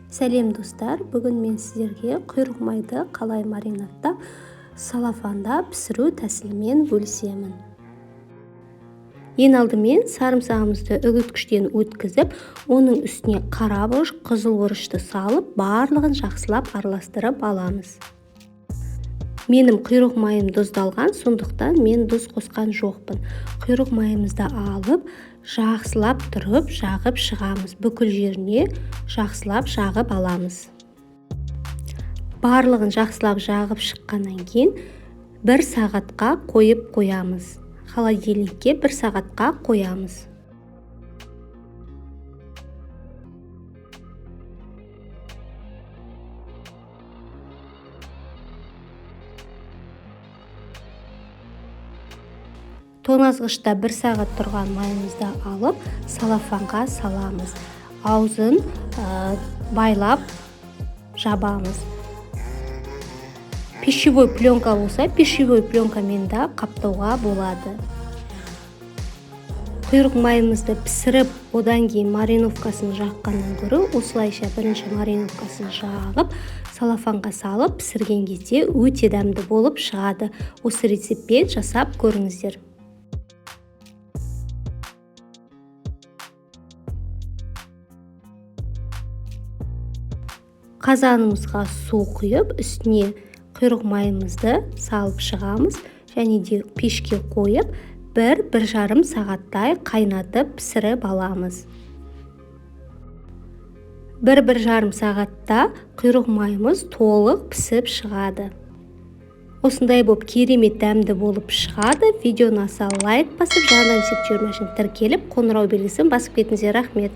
Сәлем достар, бүгін мен сіздерге құйрық майды қалай маринадта салафанда пісіру тәсілімен бөлісемін. Ең алдымен сарымсағымызды үгіткіштен өткізіп, оның үстіне қара бұрыш, қызыл бұрышты салып, барлығын жақсылап араластырып аламыз. Менің құйрық майым тұздалған, сондықтан мен тұз қосқан жоқпын. Құйрық майымызды алып, жақсылап тұрып, жағып шығамыз. Бүкіл жеріне жақсылап жағып аламыз. Барлығын жақсылап жағып шыққаннан кейін 1 сағатқа қойып қоямыз. Холодильникке 1 сағатқа қоямыз. Тоңазғышта 1 сағат тұрған майымызды алып, салафанға саламыз. Аузын байлап жабамыз. Пищевой пленка болса, пищевой пленкамен де қаптауға болады. Құйрық майымызды пісіріп, одан кейін мариновкасын жаққаннан гөрі, осылайша бірінші мариновкасын жағып, салафанға салып пісірген кезде өте дәмді болып шығады. Осы рецептпен жасап көріңіздер. Қазанымызға су құйып, үстіне құйрық майымызды салып шығамыз, және де пешке қойып, 1-1,5 сағаттай қайнатып пісіріп аламыз. 1-1,5 сағатта құйрық майымыз толық пісіп шығады. Осындай болып керемет дәмді болып шығады. Видеоны аса лайк басып, жаңадан есептеуір машин тіркеліп, қоңырау белгісін басып кетіңіздер. Рахмет.